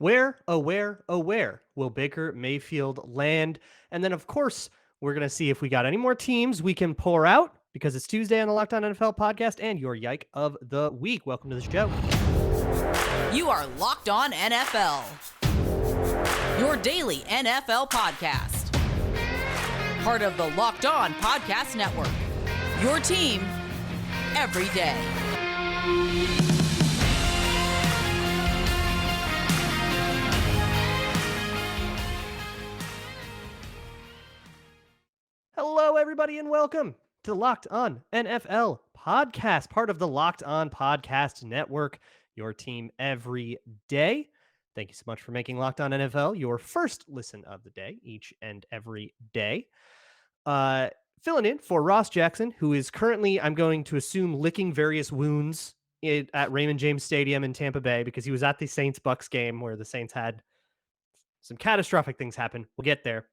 Where will Baker Mayfield land? And then, of course, we're going to see if we got any more teams we can pour out because it's Tuesday on the Locked On NFL podcast and your YIKE of the week. Welcome to the show. You are Locked On NFL, your daily NFL podcast. Part of the Locked On Podcast Network, your team every day. Hello, everybody, and welcome to the Locked On NFL podcast, part of the Locked On Podcast Network, your team every day. Thank you so much for making Locked On NFL your first listen of the day, each and every day. Filling in for Ross Jackson, who is currently, I'm going to assume, licking various wounds at Raymond James Stadium in Tampa Bay because he was at the Saints-Bucks game where the Saints had some catastrophic things happen. We'll get there.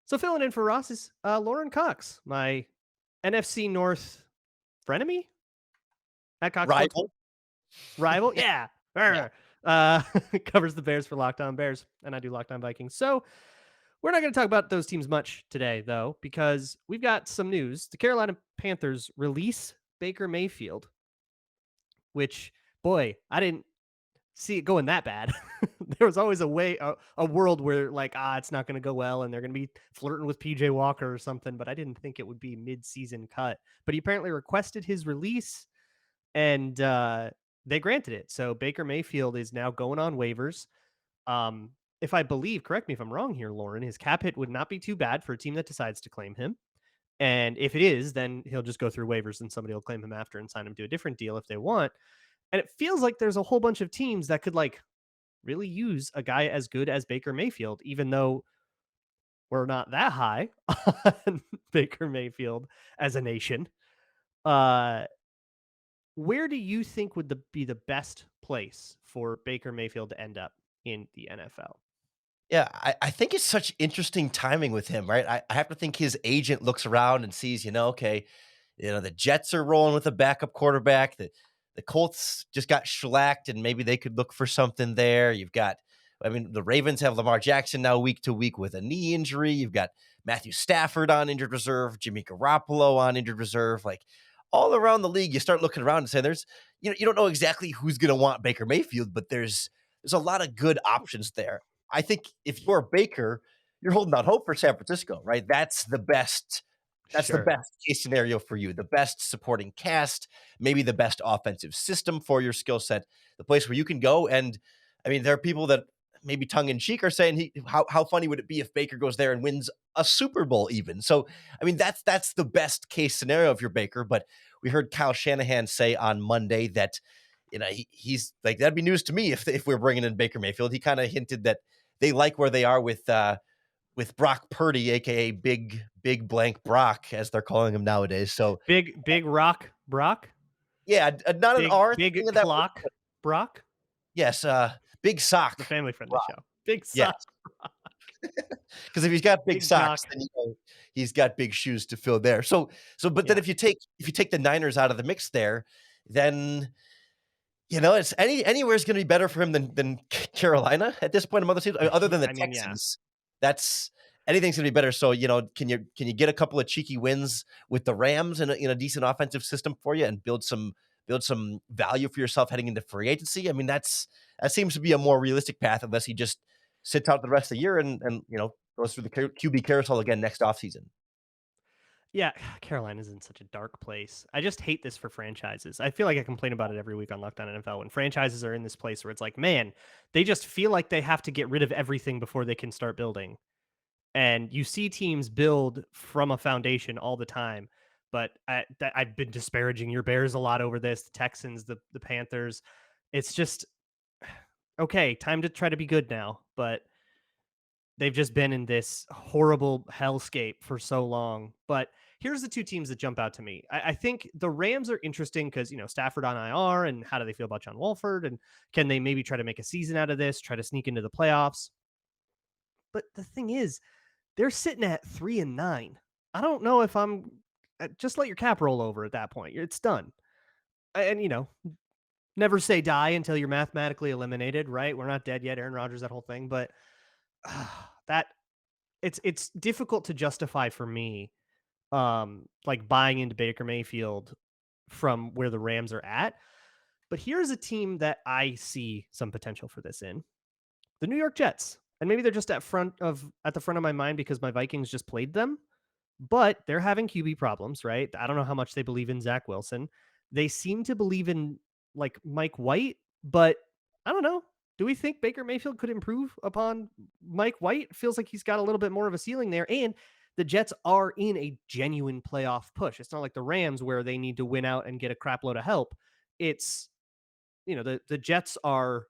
So filling in for Ross is Lauren Cox, my NFC North frenemy at Cox Rival. Rival, yeah. Yeah. Covers the Bears for Locked On Bears, and I do Locked On Vikings. So we're not going to talk about those teams much today, though, because we've got some news. The Carolina Panthers release Baker Mayfield, which, boy, I didn't see it going that bad. There was always a world where it's not going to go well and they're going to be flirting with PJ Walker or something, but I didn't think it would be mid-season cut. But he apparently requested his release and they granted it. So Baker Mayfield is now going on waivers. If I believe, correct me if I'm wrong here, Lauren, his cap hit would not be too bad for a team that decides to claim him. And if it is, then he'll just go through waivers and somebody will claim him after and sign him to a different deal if they want. And it feels like there's a whole bunch of teams that could really use a guy as good as Baker Mayfield, even though we're not that high on Baker Mayfield as a nation. Where do you think would be the best place for Baker Mayfield to end up in the NFL? Yeah, I think it's such interesting timing with him, right? I have to think his agent looks around and sees, okay, the Jets are rolling with a backup quarterback. The Colts just got shellacked, and maybe they could look for something there. You've got, the Ravens have Lamar Jackson now week to week with a knee injury. You've got Matthew Stafford on injured reserve, Jimmy Garoppolo on injured reserve. Like all around the league, you start looking around and say, there's, you don't know exactly who's going to want Baker Mayfield, but there's a lot of good options there. I think if you're Baker, you're holding out hope for San Francisco, right? That's the best. That's Sure. the best case scenario for you. The best supporting cast, maybe the best offensive system for your skill set, the place where you can go. And there are people that maybe tongue in cheek are saying, how funny would it be if Baker goes there and wins a Super Bowl even? So, that's the best case scenario if you're Baker. But we heard Kyle Shanahan say on Monday that, he's like, that'd be news to me if we're bringing in Baker Mayfield. He kind of hinted that they like where they are with Brock Purdy, aka Big Blank Brock, as they're calling him nowadays. So Big Rock Brock? yeah, not Big, an R. Big thing of that Clock word, Brock? yes, Big Sock. The family friendly Brock. show. Big Yes. Sock. Because if he's got big socks, Doc. then he's got big shoes to fill there. But then if you take the Niners out of the mix there, then it's anywhere is going to be better for him than Carolina at this point in other teams, other than the Texans. Yeah. That's anything's going to be better. So can you get a couple of cheeky wins with the Rams in a decent offensive system for you and build some value for yourself heading into free agency? That seems to be a more realistic path, unless he just sits out the rest of the year and goes through the QB carousel again next offseason. Yeah, Carolina's in such a dark place. I just hate this for franchises. I feel like I complain about it every week on Locked On NFL when franchises are in this place where it's like, man, they just feel like they have to get rid of everything before they can start building. And you see teams build from a foundation all the time. But I've been disparaging your Bears a lot over this, the Texans, the Panthers. It's just, okay, time to try to be good now. But they've just been in this horrible hellscape for so long. But here's the two teams that jump out to me. I think the Rams are interesting because, Stafford on IR, and how do they feel about John Wolford? And can they maybe try to make a season out of this, try to sneak into the playoffs? But the thing is, they're sitting at 3-9. I don't know if I'm just let your cap roll over at that point. It's done. And, never say die until you're mathematically eliminated, right? We're not dead yet, Aaron Rodgers, that whole thing, but that it's difficult to justify for me, like buying into Baker Mayfield from where the Rams are at. But here's a team that I see some potential for this in the New York Jets. And maybe they're just at the front of my mind because my Vikings just played them, but they're having QB problems, right? I don't know how much they believe in Zach Wilson. They seem to believe in like Mike White, but I don't know. Do we think Baker Mayfield could improve upon Mike White? Feels like he's got a little bit more of a ceiling there. And the Jets are in a genuine playoff push. It's not like the Rams where they need to win out and get a crap load of help. It's, the Jets are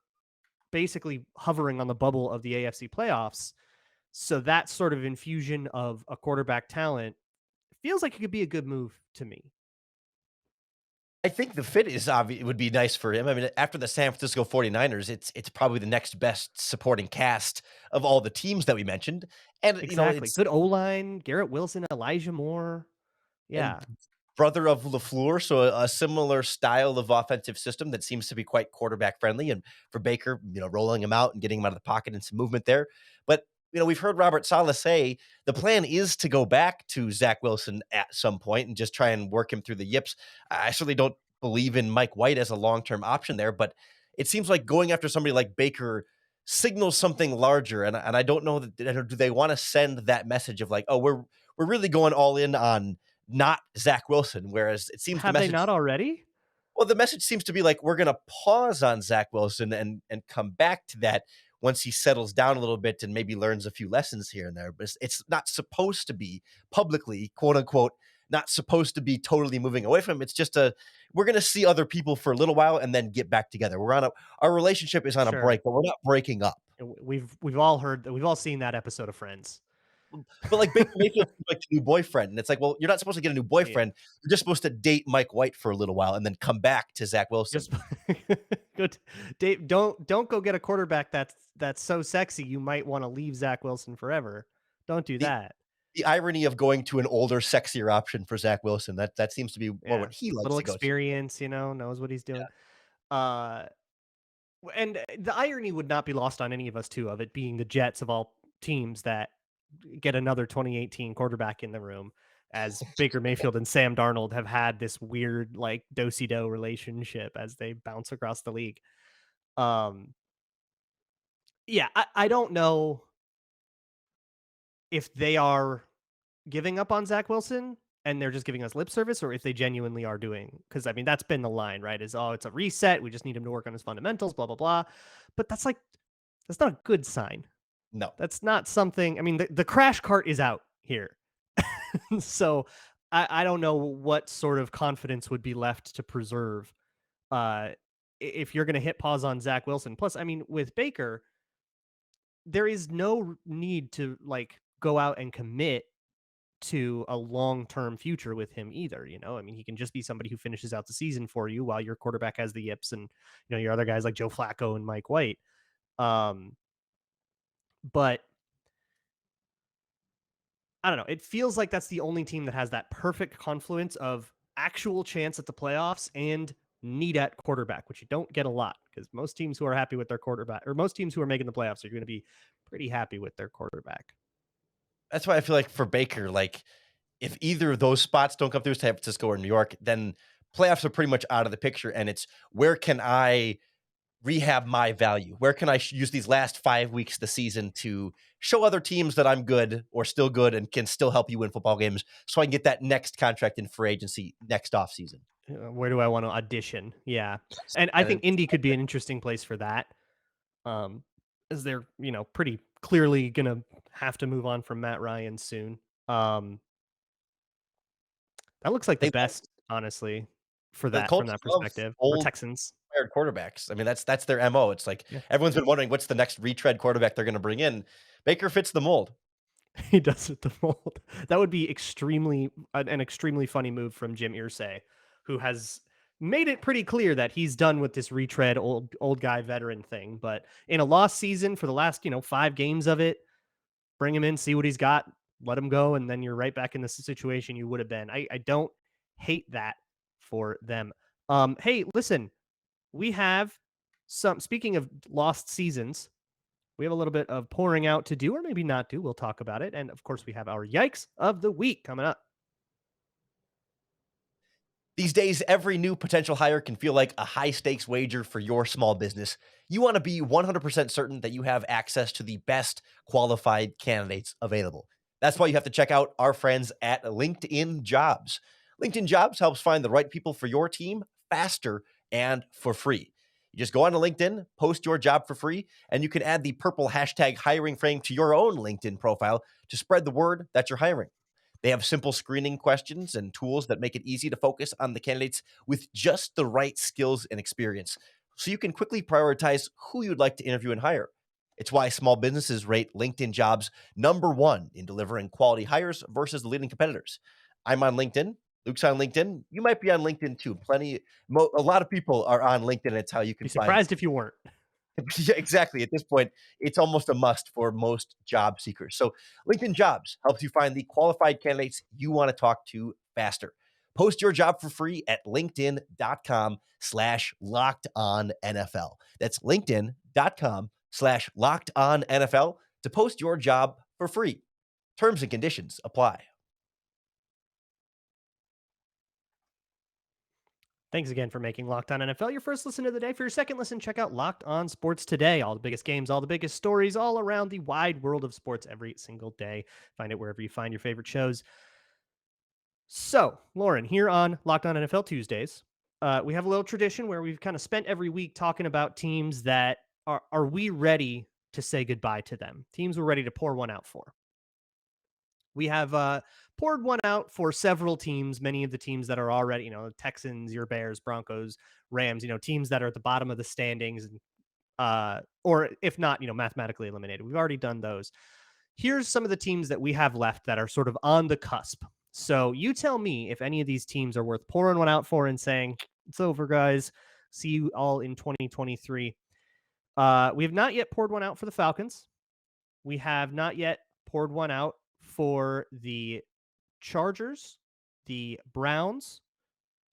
basically hovering on the bubble of the AFC playoffs. So that sort of infusion of a quarterback talent feels like it could be a good move to me. I think the fit is obvious. It would be nice for him. I mean, after the San Francisco 49ers, it's probably the next best supporting cast of all the teams that we mentioned. And, Exactly. it's Good O-line, Garrett Wilson, Elijah Moore. and Yeah, brother of LaFleur, so a similar style of offensive system that seems to be quite quarterback friendly. And for Baker, rolling him out and getting him out of the pocket and some movement there. But we've heard Robert Saleh say the plan is to go back to Zach Wilson at some point and just try and work him through the yips. I certainly don't believe in Mike White as a long term option there, but it seems like going after somebody like Baker signals something larger. And I don't know that do they want to send that message of like, oh, we're really going all in on not Zach Wilson, whereas it seems the have they message not already? well, the message seems to be like we're gonna pause on Zach Wilson and come back to that once he settles down a little bit and maybe learns a few lessons here and there. But it's not supposed to be publicly, quote unquote, not supposed to be totally moving away from him. It's just we're gonna see other people for a little while and then get back together. Our relationship is on a Sure. break, but we're not breaking up. We've all heard that. We've all seen that episode of Friends. But like Baker Mayfield like a new boyfriend, and it's like, well, you're not supposed to get a new Yeah, boyfriend. You're just supposed to date Mike White for a little while and then come back to Zach Wilson. just good. Dave, don't go get a quarterback that's so sexy you might want to leave Zach Wilson forever. Don't do The that. the irony of going to an older, sexier option for Zach Wilson, that seems to be more Yeah, what he likes little to go to. experience, knows what he's Yeah. doing. Uh, and the irony would not be lost on any of us too of it being the Jets of all teams that get another 2018 quarterback in the room, as Baker Mayfield and Sam Darnold have had this weird like do-si-do relationship as they bounce across the league. Um, yeah, I don't know if they are giving up on Zach Wilson and they're just giving us lip service, or if they genuinely are doing, because I mean that's been the line, right? Is, oh, it's a reset. We just need him to work on his fundamentals, blah blah blah. But that's not a good sign. No. That's not something. I mean, the crash cart is out here, so I don't know what sort of confidence would be left to preserve if you're going to hit pause on Zach Wilson. Plus, I mean, with Baker, there is no need to like go out and commit to a long-term future with him either. I mean, he can just be somebody who finishes out the season for you while your quarterback has the yips and your other guys like Joe Flacco and Mike White. Um, but I don't know. It feels like that's the only team that has that perfect confluence of actual chance at the playoffs and need at quarterback, which you don't get a lot because most teams who are happy with their quarterback, or most teams who are making the playoffs, are going to be pretty happy with their quarterback. That's why I feel like for Baker, like, if either of those spots don't come through San Francisco or New York, then playoffs are pretty much out of the picture, and it's where can I rehab my value? Where can I use these last 5 weeks of the season to show other teams that I'm good or still good and can still help you win football games so I can get that next contract in free agency next offseason? Where do I want to audition? Yeah. And I And think Indy could be an interesting place for that. Um, as they're, pretty clearly gonna have to move on from Matt Ryan soon. Um, that looks like the they best, honestly, for the that from Colts that love perspective. Or old Texans. tired quarterbacks. I mean, that's their MO. It's like Yeah. everyone's been wondering what's the next retread quarterback they're going to bring in. Baker fits the mold. He does it the mold. That would be an extremely funny move from Jim Irsay, who has made it pretty clear that he's done with this retread old guy veteran thing. But in a lost season for the last 5 games of it, bring him in, see what he's got, let him go, and then you're right back in the situation you would have been. I don't hate that for them. Hey, listen, we have speaking of lost seasons, we have a little bit of pouring out to do, or maybe not do. We'll talk about it. And of course, we have our yikes of the week coming up. These days, every new potential hire can feel like a high stakes wager for your small business. You want to be 100% certain that you have access to the best qualified candidates available. That's why you have to check out our friends at LinkedIn Jobs. LinkedIn Jobs helps find the right people for your team faster and for free. You just go onto LinkedIn, post your job for free, and you can add the purple hashtag hiring frame to your own LinkedIn profile to spread the word that you're hiring. They have simple screening questions and tools that make it easy to focus on the candidates with just the right skills and experience, so you can quickly prioritize who you'd like to interview and hire. It's why small businesses rate LinkedIn Jobs #1 in delivering quality hires versus the leading competitors. I'm on LinkedIn. Luke's on LinkedIn. You might be on LinkedIn too. A lot of people are on LinkedIn. It's how you Be can find. surprised if you weren't. Yeah, exactly. At this point, it's almost a must for most job seekers. So, LinkedIn Jobs helps you find the qualified candidates you want to talk to faster. Post your job for free at linkedin.com/locked on NFL. That's linkedin.com/locked on NFL to post your job for free. Terms and conditions apply. Thanks again for making Locked On NFL your first listen of the day. For your second listen, check out Locked On Sports Today. All the biggest games, all the biggest stories, all around the wide world of sports every single day. Find it wherever you find your favorite shows. So, Lauren, here on Locked On NFL Tuesdays, we have a little tradition where we've kind of spent every week talking about teams that are we ready to say goodbye to them? Teams we're ready to pour one out for. We have poured one out for several teams, many of the teams that are already, Texans, your Bears, Broncos, Rams, teams that are at the bottom of the standings, and or if not, mathematically eliminated. We've already done those. Here's some of the teams that we have left that are sort of on the cusp. So you tell me if any of these teams are worth pouring one out for and saying, it's over, guys. See you all in 2023. We have not yet poured one out for the Falcons. We have not yet poured one out for the Chargers, the Browns,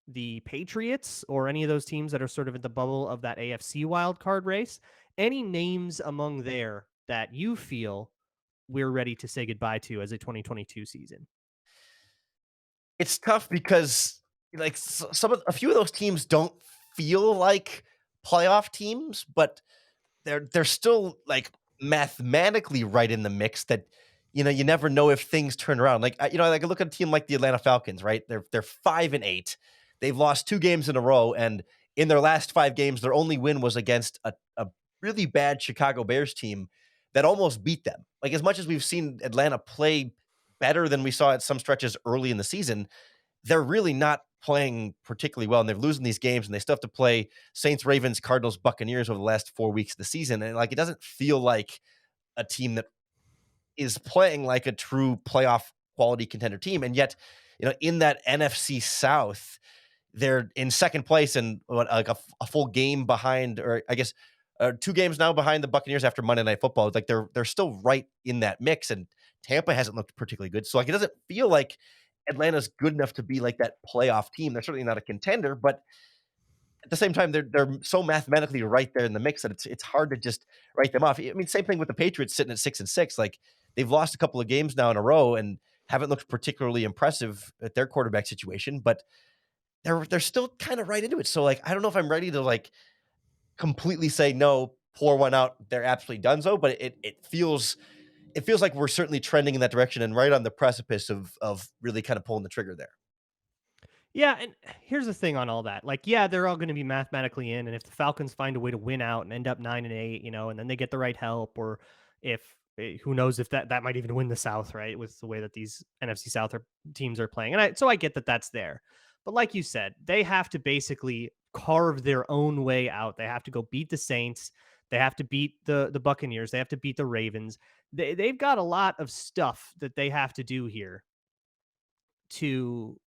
the Patriots, or any of those teams that are sort of in the bubble of that AFC wildcard race. Any names among there that you feel we're ready to say goodbye to as a 2022 season? It's tough because like a few of those teams don't feel like playoff teams, but they're still like mathematically right in the mix that you never know if things turn around. Like like I look at a team like the Atlanta Falcons, right? They're 5-8. They've lost 2 games in a row, and in their last 5 games, their only win was against a really bad Chicago Bears team that almost beat them. Like as much as we've seen Atlanta play better than we saw at some stretches early in the season, they're really not playing particularly well, and they're losing these games, and they still have to play Saints, Ravens, Cardinals, Buccaneers over the last 4 weeks of the season. And like, it doesn't feel like a team that is playing like a true playoff quality contender team. And yet, in that NFC South, they're in second place and like a full game behind, or I guess 2 games now behind the Buccaneers after Monday Night Football. Like they're still right in that mix, and Tampa hasn't looked particularly good. So like, it doesn't feel like Atlanta's good enough to be like that playoff team. They're certainly not a contender, but at the same time, they're so mathematically right there in the mix that it's hard to just write them off. I mean, same thing with the Patriots sitting at 6-6. Like they've lost a couple of games now in a row and haven't looked particularly impressive at their quarterback situation, but they're still kind of right into it. So like, I don't know if I'm ready to like completely say no, pour one out. They're absolutely donezo, but it feels like we're certainly trending in that direction and right on the precipice of really kind of pulling the trigger there. Yeah, and here's the thing on all that. Like, yeah, they're all going to be mathematically in, and if the Falcons find a way to win out and end up 9-8, and then they get the right help, or if who knows if that might even win the South, right? With the way that these NFC South teams are playing, and so I get that that's there, but like you said, they have to basically carve their own way out. They have to go beat the Saints. They have to beat the Buccaneers. They have to beat the Ravens. They've got a lot of stuff that they have to do here to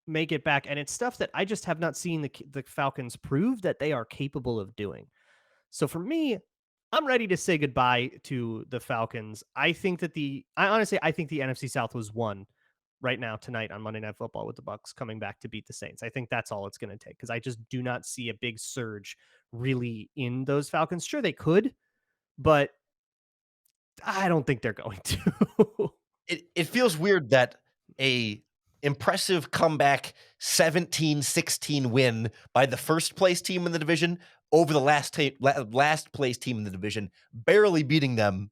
make it back, and it's stuff that I just have not seen the Falcons prove that they are capable of doing. So for me, I'm ready to say goodbye to the Falcons. I think the NFC South was won right now tonight on Monday Night Football with the Bucks coming back to beat the Saints. I think that's all it's going to take because I just do not see a big surge really in those Falcons. Sure, they could, but I don't think they're going to. It feels weird that a impressive comeback 17-16 win by the first place team in the division over the last place team in the division, barely beating them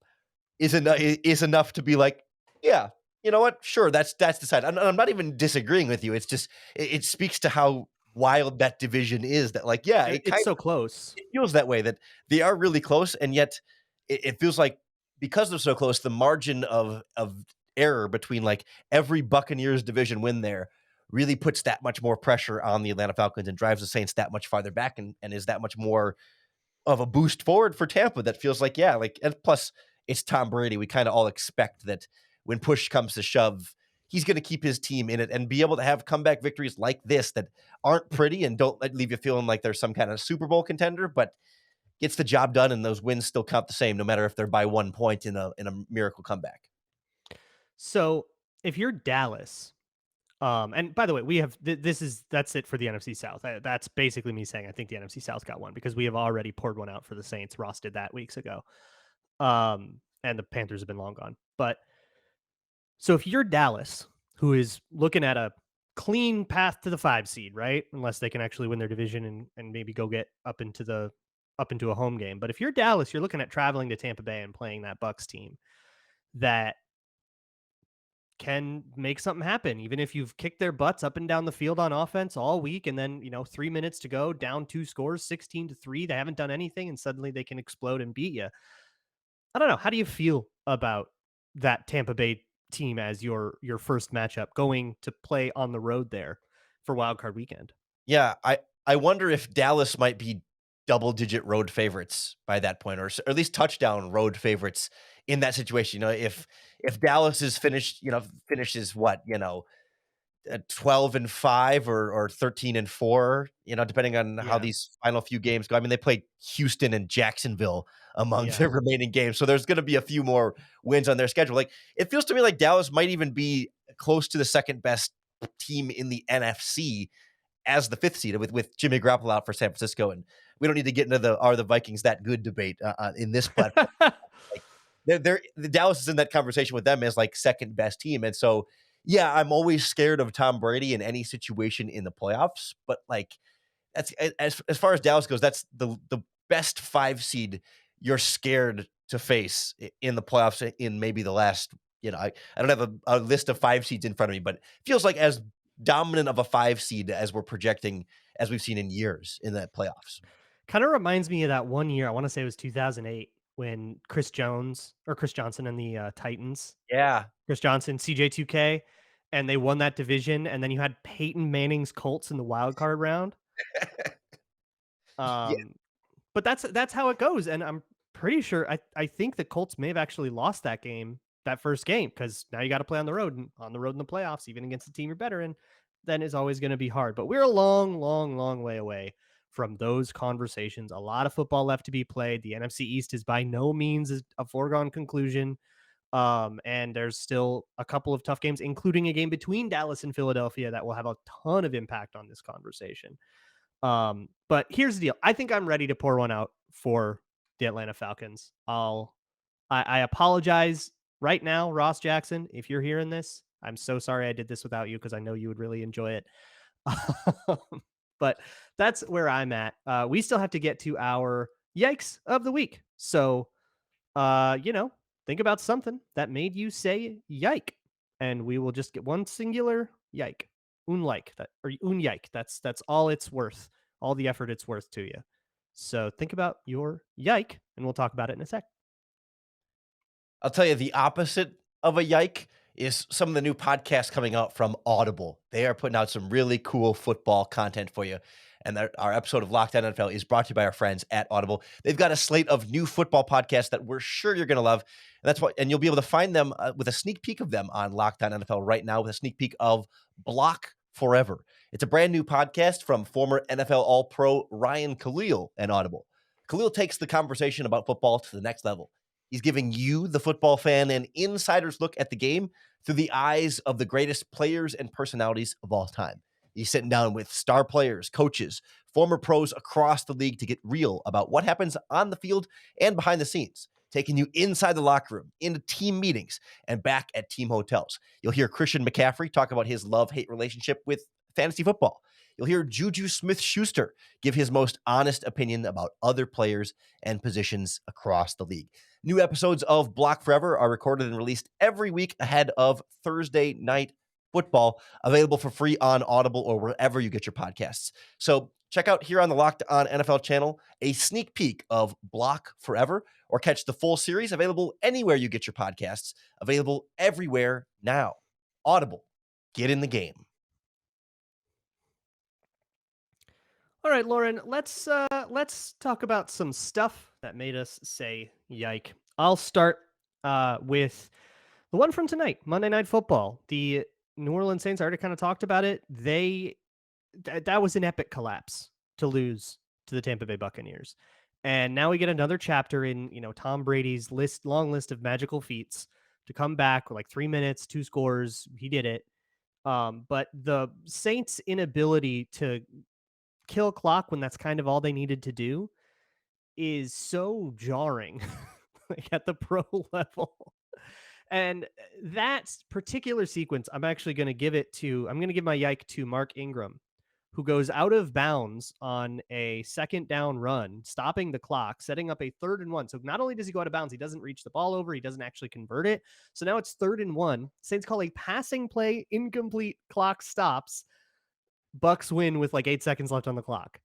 is enough to be like, yeah, you know what? Sure, that's decided. I'm not even disagreeing with you. It's just it speaks to how wild that division is. That like, yeah, It's so close. it feels that way that they are really close, and yet it feels like because they're so close, the margin of error between like every Buccaneers division win there really puts that much more pressure on the Atlanta Falcons and drives the Saints that much farther back and is that much more of a boost forward for Tampa that feels like, yeah, like, and plus it's Tom Brady. We kind of all expect that when push comes to shove, he's going to keep his team in it and be able to have comeback victories like this that aren't pretty and don't leave you feeling like there's some kind of Super Bowl contender, but gets the job done. And those wins still count the same, no matter if they're by 1 point in a miracle comeback. So if you're Dallas, and by the way, we have that's it for the NFC South. That's basically me saying I think the NFC South got one because we have already poured one out for the Saints. Ross did that weeks ago, and the Panthers have been long gone. But so if you're Dallas, who is looking at a clean path to the 5 seed, right? Unless they can actually win their division and maybe go get up into a home game. But if you're Dallas, you're looking at traveling to Tampa Bay and playing that Bucks team that can make something happen, even if you've kicked their butts up and down the field on offense all week. And then, 3 minutes to go, down 2 scores, 16-3. They haven't done anything, and suddenly they can explode and beat you. I don't know. How do you feel about that Tampa Bay team as your first matchup going to play on the road there for Wild Card Weekend? Yeah, I wonder if Dallas might be double-digit road favorites by that point, or at least touchdown road favorites in that situation. If Dallas is finishes what, 12-5 or 13-4, depending on how Yeah. these final few games go. I mean, they played Houston and Jacksonville among Yeah. their remaining games, so there's going to be a few more wins on their schedule. Like, it feels to me like Dallas might even be close to the second best team in the NFC as the 5th seed with Jimmy Garoppolo out for San Francisco. And we don't need to get into are the Vikings that good debate in this platform. Like, the Dallas is in that conversation with them as like second best team. And so, yeah, I'm always scared of Tom Brady in any situation in the playoffs, but like that's as far as Dallas goes, that's the best 5 seed you're scared to face in the playoffs in maybe the last, I don't have a list of 5 seeds in front of me, but it feels like as dominant of a 5 seed as we're projecting as we've seen in years in the playoffs. Kind of reminds me of that one year. I want to say it was 2008 when Chris Johnson and the Titans, Yeah. Chris Johnson, CJ2K, and they won that division. And then you had Peyton Manning's Colts in the wild card round. Yeah. But that's how it goes. And I'm pretty sure I think the Colts may have actually lost that first game, because now you got to play on the road in the playoffs, even against the team you're better in. Then is always going to be hard. But we're a long, long, long way away from those conversations. A lot of football left to be played. The NFC East is by no means a foregone conclusion. And there's still a couple of tough games, including a game between Dallas and Philadelphia that will have a ton of impact on this conversation. But here's the deal. I think I'm ready to pour one out for the Atlanta Falcons. I apologize right now, Ross Jackson, if you're hearing this. I'm so sorry I did this without you, because I know you would really enjoy it. But that's where I'm at. We still have to get to our yikes of the week. So, think about something that made you say yike, and we will just get one singular yike. Unlike that, or unyike. That's all it's worth. All the effort it's worth to you. So think about your yike, and we'll talk about it in a sec. I'll tell you, the opposite of a yike is some of the new podcasts coming out from Audible. They are putting out some really cool football content for you. And our episode of Locked On NFL is brought to you by our friends at Audible. They've got a slate of new football podcasts that we're sure you're going to love. And you'll be able to find them with a sneak peek of them on Locked On NFL right now, with a sneak peek of Block Forever. It's a brand new podcast from former NFL All-Pro Ryan Khalil and Audible. Khalil takes the conversation about football to the next level. He's giving you, the football fan, an insider's look at the game through the eyes of the greatest players and personalities of all time. He's sitting down with star players, coaches, former pros across the league to get real about what happens on the field and behind the scenes, taking you inside the locker room, into team meetings, and back at team hotels. You'll hear Christian McCaffrey talk about his love-hate relationship with fantasy football. You'll hear Juju Smith-Schuster give his most honest opinion about other players and positions across the league. New episodes of Block Forever are recorded and released every week ahead of Thursday Night Football, available for free on Audible or wherever you get your podcasts. So check out here on the Locked On NFL channel a sneak peek of Block Forever, or catch the full series available anywhere you get your podcasts, available everywhere now. Audible, get in the game. All right, Lauren, let's talk about some stuff that made us say yike. I'll start with the one from tonight, Monday Night Football. The New Orleans Saints, I already kind of talked about it. That was an epic collapse to lose to the Tampa Bay Buccaneers. And now we get another chapter in, Tom Brady's long list of magical feats to come back with like 3 minutes, 2 scores. He did it. But the Saints' inability to kill clock when that's kind of all they needed to do is so jarring like at the pro level. And that particular sequence, I'm going to give my yike to Mark Ingram, who goes out of bounds on a second down run, stopping the clock, setting up a 3rd and 1. So not only does he go out of bounds, he doesn't reach the ball over, he doesn't actually convert it. So now it's 3rd and 1. Saints call a passing play, incomplete, clock stops. Bucks win with like 8 seconds left on the clock.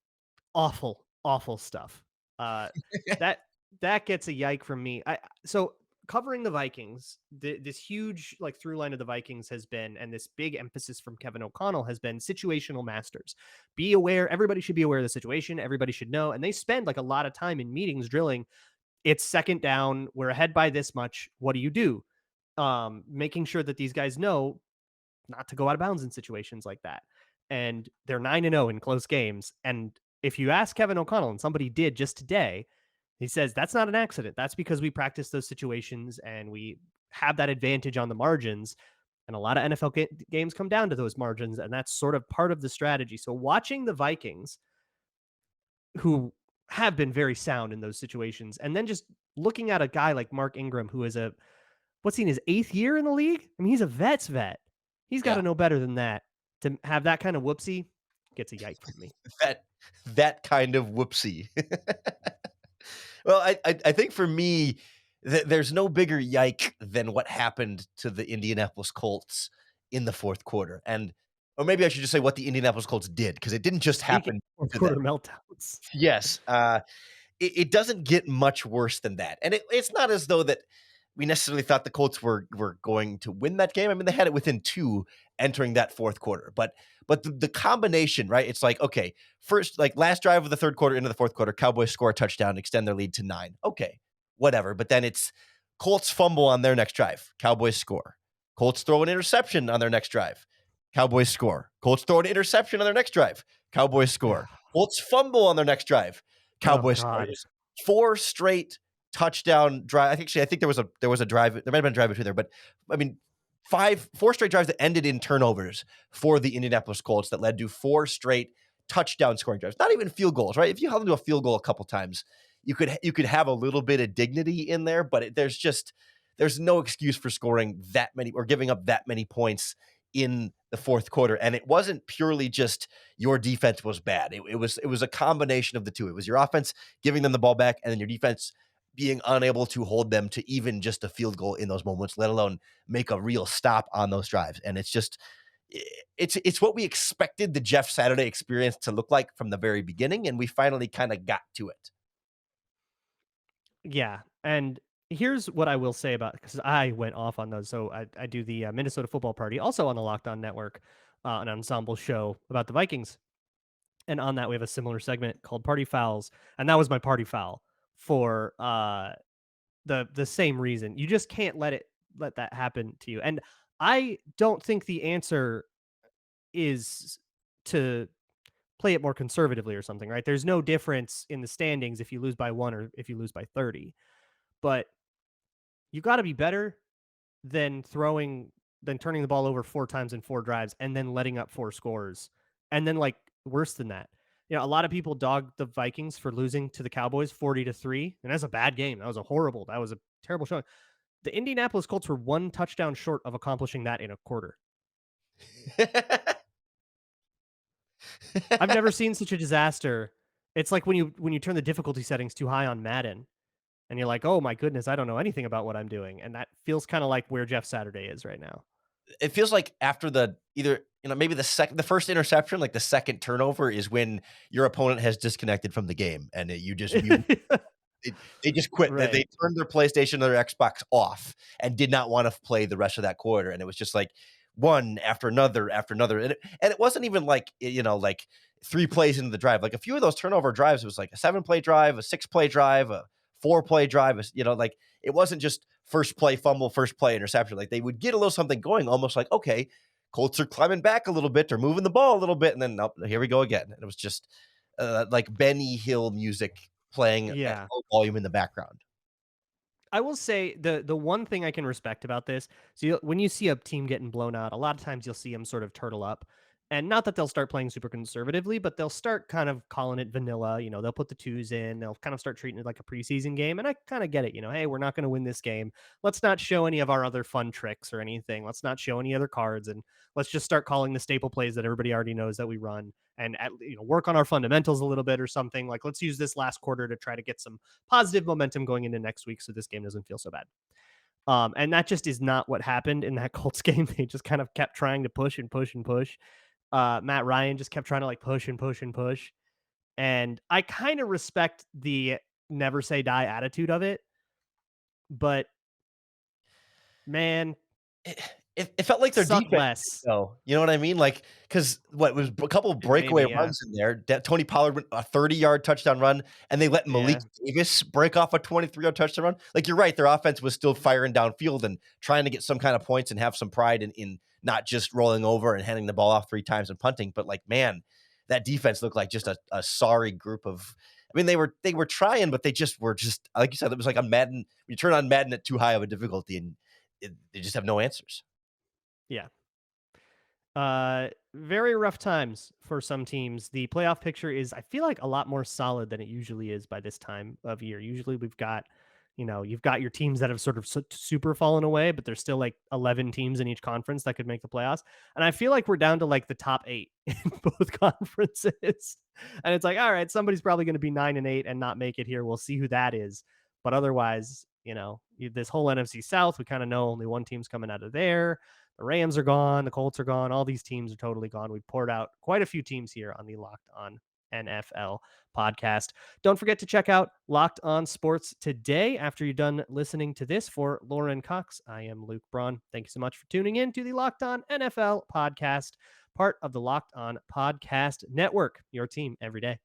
Awful, awful stuff. That gets a yike from me. So covering the Vikings, this huge like through line of the Vikings has been, and this big emphasis from Kevin O'Connell has been, situational masters. Be aware. Everybody should be aware of the situation. Everybody should know. And they spend like a lot of time in meetings drilling. It's second down. We're ahead by this much. What do you do? Making sure that these guys know not to go out of bounds in situations like that. And they're 9-0 in close games. And if you ask Kevin O'Connell, and somebody did just today, he says that's not an accident. That's because we practice those situations and we have that advantage on the margins. And a lot of NFL games come down to those margins. And that's sort of part of the strategy. So watching the Vikings, who have been very sound in those situations, and then just looking at a guy like Mark Ingram, who is what's he in his 8th year in the league? I mean, he's a vet's vet. He's got to know better than that. To have that kind of whoopsie gets a yike from me. that kind of whoopsie. Well, I think for me, there's no bigger yike than what happened to the Indianapolis Colts in the 4th quarter. Or maybe I should just say what the Indianapolis Colts did, because it didn't just happen to quarter them. meltdowns. Yes. It doesn't get much worse than that. And it's not as though that we necessarily thought the Colts were going to win that game. I mean, they had it within 2 entering that 4th quarter. But the combination, right? It's like, okay, first, like last drive of the 3rd quarter into the 4th quarter, Cowboys score a touchdown, extend their lead to 9. Okay, whatever. But then it's Colts fumble on their next drive, Cowboys score. Colts throw an interception on their next drive, Cowboys score. Colts throw an interception on their next drive, Cowboys score. Colts fumble on their next drive, Cowboys score. 4 straight touchdown drive. I think there was a drive. There might have been a drive between there, but I mean, 4 straight drives that ended in turnovers for the Indianapolis Colts that led to 4 straight touchdown scoring drives. Not even field goals, right? If you held them to a field goal a couple times, you could have a little bit of dignity in there, but there's no excuse for scoring that many or giving up that many points in the 4th quarter. And it wasn't purely just your defense was bad. It was a combination of the two. It was your offense giving them the ball back, and then your defense being unable to hold them to even just a field goal in those moments, let alone make a real stop on those drives. And it's what we expected the Jeff Saturday experience to look like from the very beginning, and we finally kind of got to it. Yeah, and here's what I will say about, because I went off on those. So I do the Minnesota Football Party, also on the Locked On Network, an ensemble show about the Vikings. And on that, we have a similar segment called Party Fouls. And that was my party foul for the same reason. You just can't let that happen to you. And I don't think the answer is to play it more conservatively or something, right? There's no difference in the standings if you lose by 1 or if you lose by 30. But You got to be better than turning the ball over 4 times in 4 drives and then letting up 4 scores. And then, like, worse than that. A lot of people dog the Vikings for losing to the Cowboys 40-3, and that's a bad game. That was a terrible showing. The Indianapolis Colts were 1 touchdown short of accomplishing that in a quarter. I've never seen such a disaster. It's like when you turn the difficulty settings too high on Madden, and you're like, "Oh my goodness, I don't know anything about what I'm doing." And that feels kinda like where Jeff Saturday is right now. It feels like after the either, maybe the first interception, like the second turnover is when your opponent has disconnected from the game and you just mute. They just quit. They Right. turned their PlayStation or their Xbox off and did not wanna play the rest of that quarter, and it was just like one after another, and it wasn't even like, like 3 plays into the drive. Like, a few of those turnover drives, it was like a 7-play drive, a 6-play drive, a 4-play drive, like, it wasn't just first play fumble, first play interception. Like, they would get a little something going, almost like, "Okay, Colts are climbing back a little bit, they're moving the ball a little bit," and then, "Nope, here we go again." And it was just, like Benny Hill music playing at Yeah. low volume in the background. I will say the one thing I can respect about this, so when you see a team getting blown out, a lot of times you'll see them sort of turtle up, and not that they'll start playing super conservatively, but they'll start kind of calling it vanilla. They'll put the twos in, they'll kind of start treating it like a preseason game, and I kind of get it. Hey, we're not going to win this game. Let's not show any of our other fun tricks or anything. Let's not show any other cards, and let's just start calling the staple plays that everybody already knows that we run, and work on our fundamentals a little bit or something. Like, let's use this last quarter to try to get some positive momentum going into next week so this game doesn't feel so bad. And that just is not what happened in that Colts game. They just kind of kept trying to push and push and push. Matt Ryan just kept trying to like push and push and push. And I kind of respect the never say die attitude of it. But man, It it felt like their suck defense, less. though, you know what I mean? Like, because what it was a couple of Maybe, breakaway yeah. runs in there, that Tony Pollard went a 30-yard touchdown run, and they let Malik Yeah. Davis break off a 23-yard touchdown run. Like, you're right, their offense was still firing downfield and trying to get some kind of points and have some pride in not just rolling over and handing the ball off 3 times and punting, but, like, man, that defense looked like just a sorry group of. I mean, they were trying, but they just were just like you said, it was like a Madden. You turn on Madden at too high of a difficulty, and they just have no answers. Yeah. Very rough times for some teams. The playoff picture is, I feel like, a lot more solid than it usually is by this time of year. Usually we've got, you've got your teams that have sort of super fallen away, but there's still like 11 teams in each conference that could make the playoffs. And I feel like we're down to like the top 8 in both conferences. And it's like, all right, somebody's probably going to be 9-8 and not make it here. We'll see who that is. But otherwise, this whole NFC South, we kind of know only one team's coming out of there. The Rams are gone. The Colts are gone. All these teams are totally gone. We poured out quite a few teams here on the Locked On NFL podcast. Don't forget to check out Locked On Sports today after you're done listening to this. For Lauren Cox, I am Luke Braun. Thank you so much for tuning in to the Locked On NFL podcast, part of the Locked On Podcast Network, your team every day.